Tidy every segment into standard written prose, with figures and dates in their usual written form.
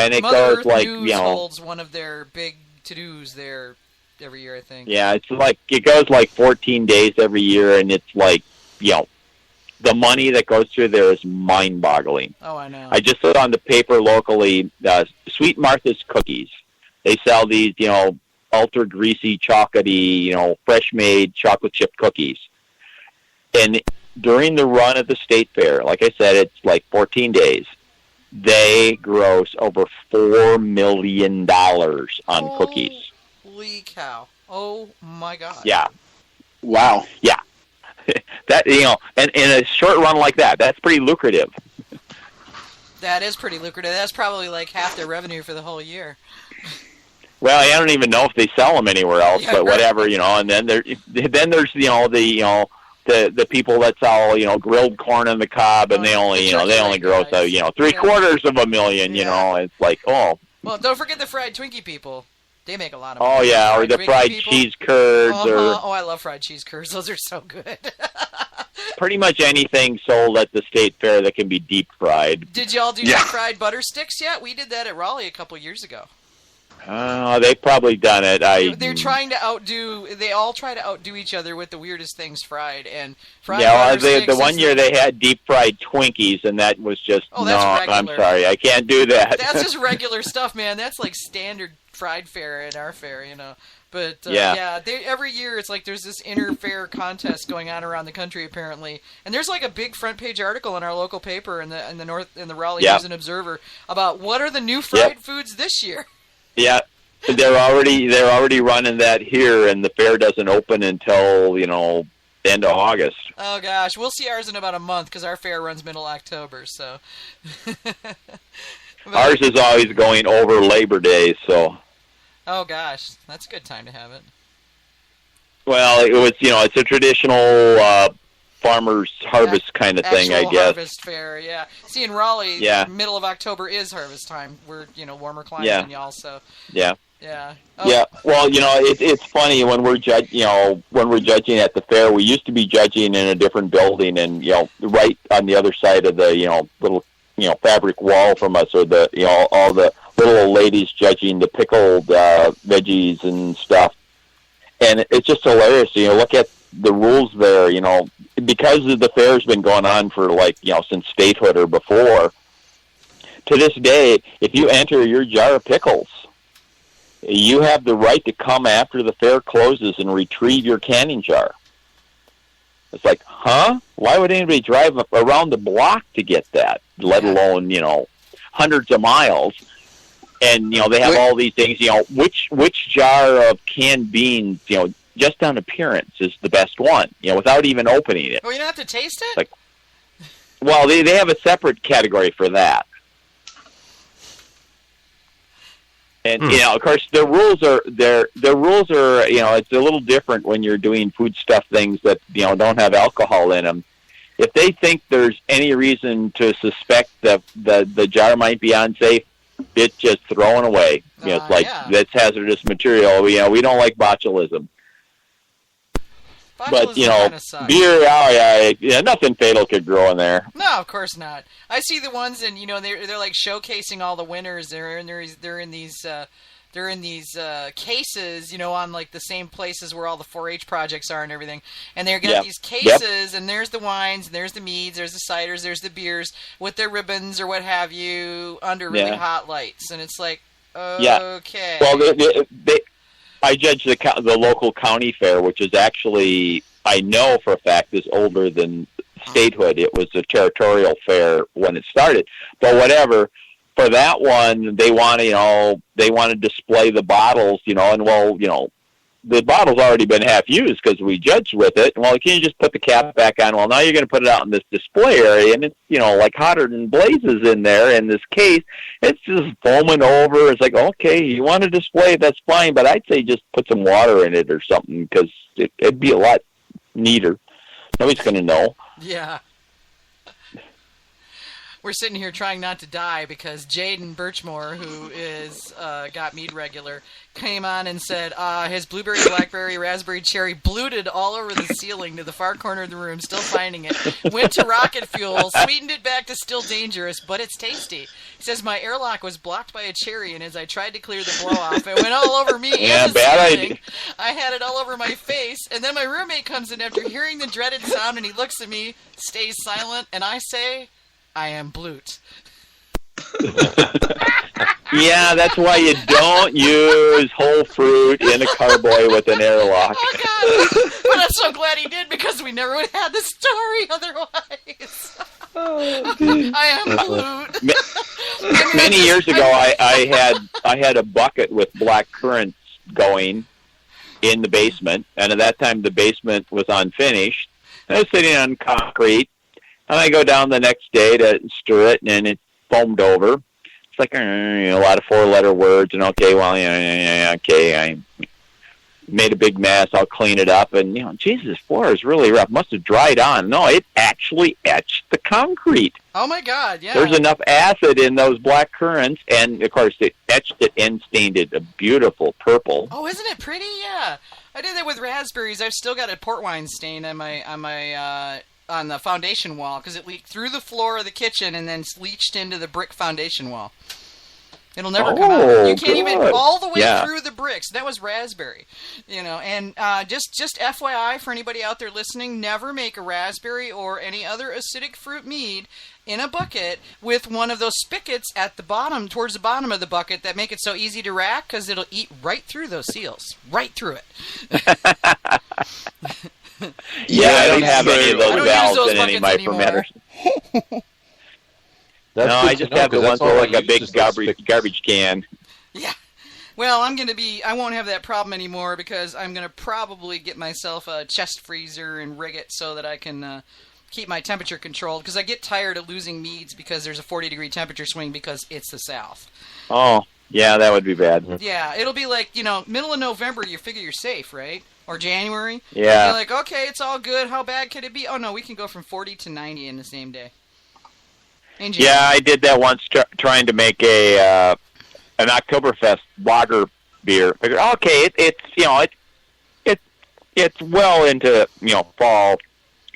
and it Mother goes Earth like, News holds one of their big to-dos there every year, I think. Yeah, it's like, it goes like 14 days every year, and it's like, the money that goes through there is mind-boggling. Oh, I know. I just saw on the paper locally, Sweet Martha's Cookies. They sell these, ultra greasy, chocolatey, fresh-made chocolate chip cookies. And during the run of the state fair, like I said, it's like 14 days. They gross over $4 million on cookies. Holy cow. Oh, my God. Yeah. Wow. Yeah. That, and in a short run like that, that's pretty lucrative. That is pretty lucrative. That's probably like half their revenue for the whole year. Well, I don't even know if they sell them anywhere else, but whatever, and then there's, the people that sell, grilled corn on the cob, and they only gross, $750,000, it's like, oh. Well, don't forget the fried Twinkie people. They make a lot of money. Oh, yeah, or the fried cheese curds. Oh, I love fried cheese curds. Those are so good. Pretty much anything sold at the state fair that can be deep fried. Did y'all do fried butter sticks yet? We did that at Raleigh a couple years ago. They've probably done it. They're trying to outdo. They all try to outdo each other with the weirdest things fried and fried. Yeah, the one year they had deep fried Twinkies, and that was just I'm sorry, I can't do that. That's just regular stuff, man. That's like standard fried fare at our fair, But every year it's like there's this inter-fair contest going on around the country apparently, and there's like a big front page article in our local paper in the Raleigh News and Observer about what are the new fried foods this year. Yeah, they're already running that here, and the fair doesn't open until end of August. Oh gosh, we'll see ours in about a month because our fair runs middle October. So ours is always going over Labor Day. So. Oh gosh, that's a good time to have it. Well, it was it's a traditional farmers harvest kind of thing, I guess. Harvest fair, yeah. See, in Raleigh, middle of October is harvest time. We're warmer climate than y'all, so yeah. Oh. Yeah. Well, it's funny when we're judging at the fair. We used to be judging in a different building, and right on the other side of the little fabric wall from us, or the all the little old ladies judging the pickled veggies and stuff. And it's just hilarious. Look at the rules there. Because the fair's been going on for since statehood or before. To this day, if you enter your jar of pickles, you have the right to come after the fair closes and retrieve your canning jar. It's like, huh? Why would anybody drive around the block to get that, let alone, hundreds of miles? And, they have all these things, which jar of canned beans, just on appearance is the best one, without even opening it. Oh, you don't have to taste it? Like, well, they have a separate category for that. And of course, the rules are it's a little different when you're doing foodstuff things that don't have alcohol in them. If they think there's any reason to suspect that the jar might be unsafe, it's just thrown away. It's like that's hazardous material. We don't like botulism. But beer, nothing fatal could grow in there. No, of course not. I see the ones, and they're like showcasing all the winners. They're in these cases, on like the same places where all the 4-H projects are and everything. And they're got these cases, and there's the wines, and there's the meads, there's the ciders, there's the beers with their ribbons or what have you under really hot lights, and it's like, okay. Well, I judge the local county fair, which is actually, I know for a fact, is older than statehood. It was a territorial fair when it started. But whatever, for that one, they want to display the bottles, and the bottle's already been half used because we judged with it. Well, can you just put the cap back on? Well, now you're going to put it out in this display area, and it's, like hotter than blazes in there in this case. It's just foaming over. It's like, okay, you want to display it, that's fine, but I'd say just put some water in it or something because it'd be a lot neater. Nobody's going to know. Yeah. we're sitting here trying not to die because Jaden Birchmore, who is Got Mead regular, came on and said his blueberry, blackberry, raspberry, cherry bluted all over the ceiling to the far corner of the room, still finding it. Went to rocket fuel, sweetened it back to still dangerous, but it's tasty. He says my airlock was blocked by a cherry, and as I tried to clear the blow off, it went all over me and the ceiling. I had it all over my face, and then my roommate comes in after hearing the dreaded sound, and he looks at me, stays silent, and I say, I am blute. Yeah, that's why you don't use whole fruit in a carboy with an airlock. Oh, God. But I'm so glad he did, because we never would have had the story otherwise. I am blute. Many years ago, I had a bucket with black currants going in the basement, and at that time the basement was unfinished. I was sitting on concrete, and I go down the next day to stir it, and it foamed over. It's like a lot of four-letter words, and okay, I made a big mess. I'll clean it up, and Jesus, this floor is really rough. Must have dried on. No, it actually etched the concrete. Oh my God! Yeah. There's enough acid in those black currants, and of course it etched it and stained it a beautiful purple. Oh, isn't it pretty? Yeah, I did that with raspberries. I've still got a port wine stain on the foundation wall because it leaked through the floor of the kitchen and then leached into the brick foundation wall. It'll never come out. You can't even all the way through the bricks. That was raspberry, And just FYI for anybody out there listening, never make a raspberry or any other acidic fruit mead in a bucket with one of those spigots at the bottom, towards the bottom of the bucket, that make it so easy to rack because it'll eat right through those seals, right through it. I don't have any of those valves in any of my fermenters. No, I just have the ones that look like a big garbage can. Yeah. Well, I won't have that problem anymore because I'm going to probably get myself a chest freezer and rig it so that I can keep my temperature controlled because I get tired of losing meads because there's a 40-degree temperature swing because it's the South. Oh, yeah, that would be bad. Yeah, it'll be like, middle of November, you figure you're safe, right? Or January. Yeah. You're like, okay, it's all good. How bad could it be? Oh, no, we can go from 40 to 90 in the same day. Yeah, I did that once trying to make an Oktoberfest lager beer. Figured, okay, it's well into fall.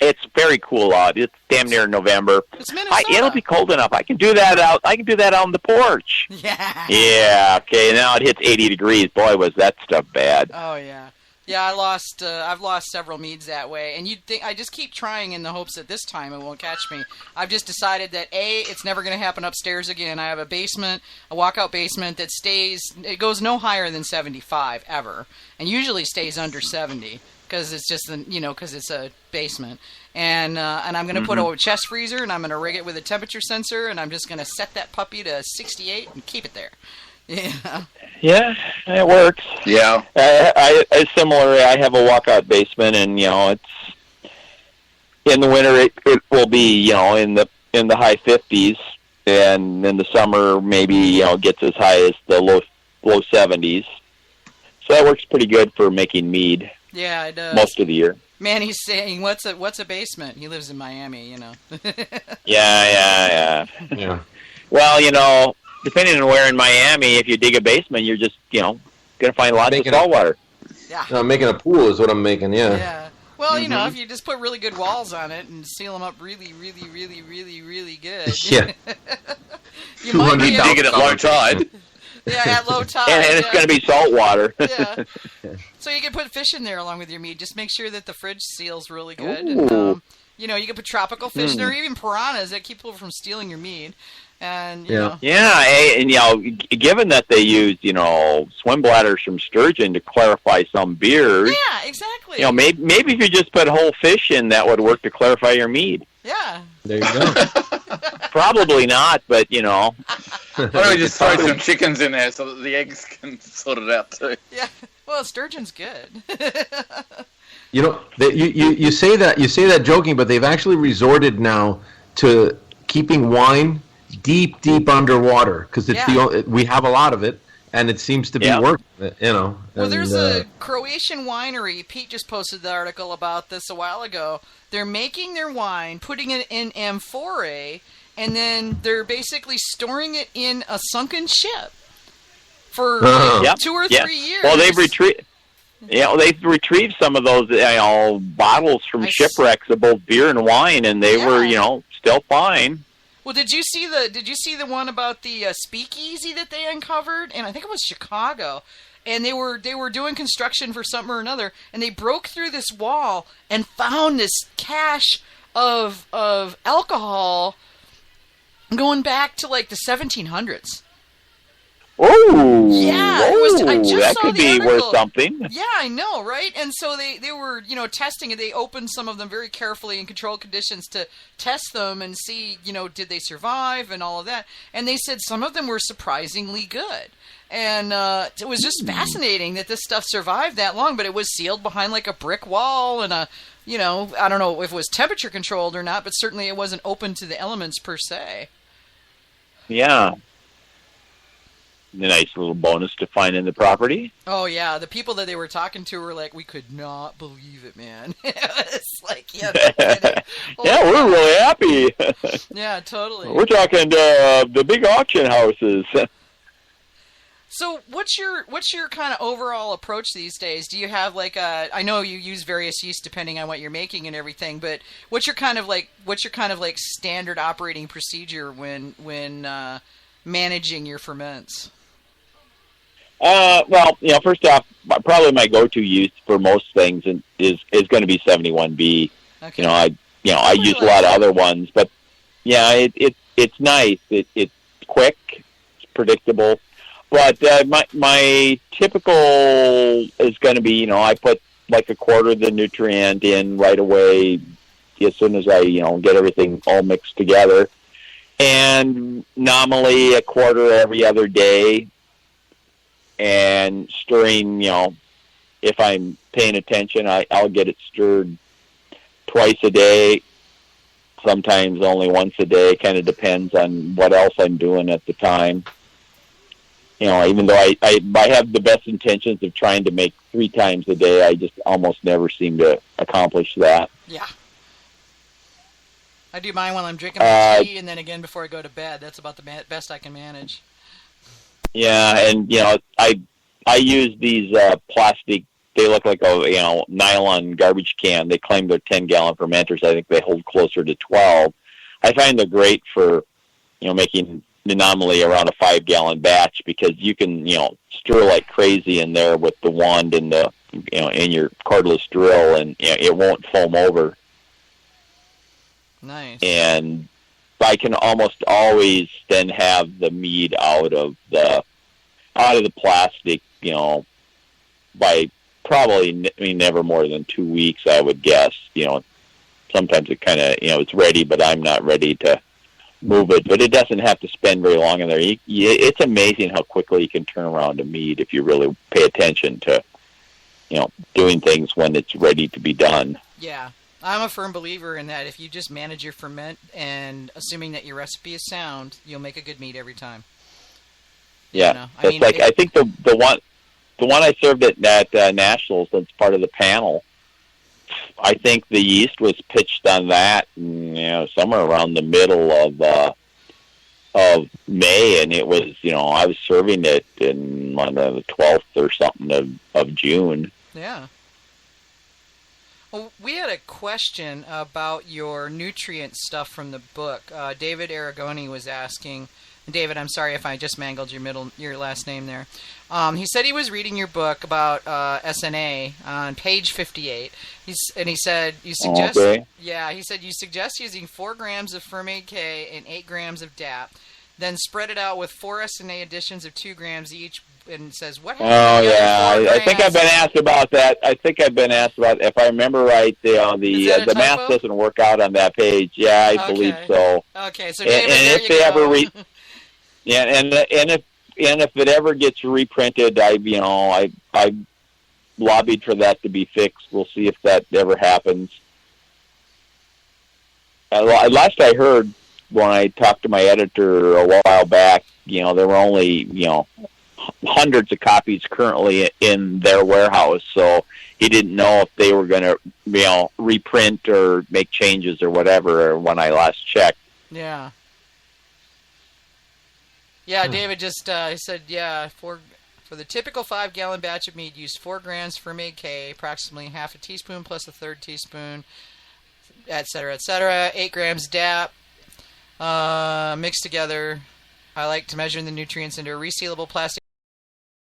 It's very cool out. It's damn near November. It's Minnesota. It'll be cold enough. I can do that out. I can do that on the porch. Yeah. Yeah. Okay. Now it hits 80 degrees. Boy, was that stuff bad. Oh yeah. Yeah, I've lost several meads that way, and you'd think I just keep trying in the hopes that this time it won't catch me. I've just decided that it's never going to happen upstairs again. I have a walkout basement that it goes no higher than 75 ever, and usually stays under 70 because it's just because it's a basement. And I'm going to put a chest freezer, and I'm going to rig it with a temperature sensor, and I'm just going to set that puppy to 68 and keep it there. Yeah. Yeah, it works. Yeah. Similarly, I have a walkout basement, and it's in the winter it will be in the high 50s, and in the summer maybe gets as high as the low 70s. So that works pretty good for making mead. Yeah, it does. Most of the year. Man, he's saying, what's a basement? He lives in Miami, Yeah. Well, depending on where in Miami, if you dig a basement, you're just, going to find lots of salt water. Yeah. No, making a pool is what I'm making, Yeah. Well, if you just put really good walls on it and seal them up really, really, really, really, really good. Yeah. You might be dig it at low tide. Yeah, at low tide. And it's going to be salt water. Yeah. So you can put fish in there along with your meat. Just make sure that the fridge seal's really good. Ooh. And, you can put tropical fish in there, even piranhas that keep people from stealing your meat. And and given that they used swim bladders from sturgeon to clarify some beers, yeah, exactly. Maybe if you just put whole fish in, that would work to clarify your mead. Yeah. There you go. Probably not, but Why don't we just throw some chickens in there so that the eggs can sort it out too? Yeah. Well, sturgeon's good. You say that joking, but they've actually resorted now to keeping wine deep underwater because it's we have a lot of it and it seems to be working. Well, there's a Croatian winery. Pete just posted the article about this a while ago. They're making their wine, putting it in amphorae, and then they're basically storing it in a sunken ship for 2 or 3 years. Well, they've retrieved some of those bottles from shipwrecks of both beer and wine, and they were still fine. Well, did you see the one about the speakeasy that they uncovered? And I think it was Chicago. And they were doing construction for something or another, and they broke through this wall and found this cache of alcohol going back to like the 1700s. Oh, yeah! I just that saw could the be article. worth something. Yeah, I know, right? And so they were testing it. They opened some of them very carefully in controlled conditions to test them and see did they survive and all of that. And they said some of them were surprisingly good. And it was just fascinating that this stuff survived that long, but it was sealed behind like a brick wall and I don't know if it was temperature controlled or not, but certainly it wasn't open to the elements per se. Yeah. A nice little bonus to find in the property. Oh, yeah. The people that they were talking to were like, we could not believe it, man. It's like, yeah, no kidding. Yeah, we're really happy. Yeah, totally. We're talking the big auction houses. So what's your kind of overall approach these days? Do you have like I know you use various yeasts depending on what you're making and everything, but what's your kind of like standard operating procedure when managing your ferments? Well, first off, probably my go-to yeast for most things is going to be 71B. Okay. I use a lot of other ones, but yeah, it's nice. It's quick, it's predictable. But my typical is going to be, I put like a quarter of the nutrient in right away as soon as I, get everything all mixed together. And nominally a quarter every other day. And stirring, if I'm paying attention, I'll get it stirred twice a day, sometimes only once a day. Kind of depends on what else I'm doing at the time. Even though I have the best intentions of trying to make 3 times a day, I just almost never seem to accomplish that. Yeah. I do mine while I'm drinking my tea, and then again before I go to bed. That's about the best I can manage. Yeah, and I use these plastic. They look like a nylon garbage can. They claim they're 10-gallon fermenters. I think they hold closer to 12. I find they're great for making anomaly around a 5-gallon batch because you can stir like crazy in there with the wand and the in your cordless drill, and it won't foam over. Nice. And I can almost always then have the mead out of the plastic, by probably never more than 2 weeks, I would guess. Sometimes it kind of it's ready, but I'm not ready to move it. But it doesn't have to spend very long in there. It's amazing how quickly you can turn around a mead if you really pay attention to doing things when it's ready to be done. Yeah. I'm a firm believer in that. If you just manage your ferment and assuming that your recipe is sound, you'll make a good mead every time. Yeah, I think the one I served at Nationals, that's part of the panel. I think the yeast was pitched on that, somewhere around the middle of May, and it was I was serving it on the 12th or something of June. Yeah. Well, we had a question about your nutrient stuff from the book. David Aragoni was asking. David, I'm sorry if I just mangled your last name there. He said he was reading your book about SNA on page 58. He said you suggest. Okay. Yeah, he said you suggest using 4 grams of Fermaid K and 8 grams of DAP, then spread it out with 4 SNA additions of 2 grams each. And says what happens? Oh yeah, I think I've been asked about that. If I remember right, the math doesn't work out on that page. Yeah, I believe so. Okay, so David, and if they ever and if it ever gets reprinted, I lobbied for that to be fixed. We'll see if that ever happens. Last I heard, when I talked to my editor a while back, there were only hundreds of copies currently in their warehouse, so he didn't know if they were going to reprint or make changes or whatever when I last checked. Yeah. Yeah, David just he said, for the typical 5-gallon batch of mead, use 4 grams Fermented K, approximately half a teaspoon plus a third teaspoon, etc., etc. 8 grams DAP, mixed together. I like to measure the nutrients into a resealable plastic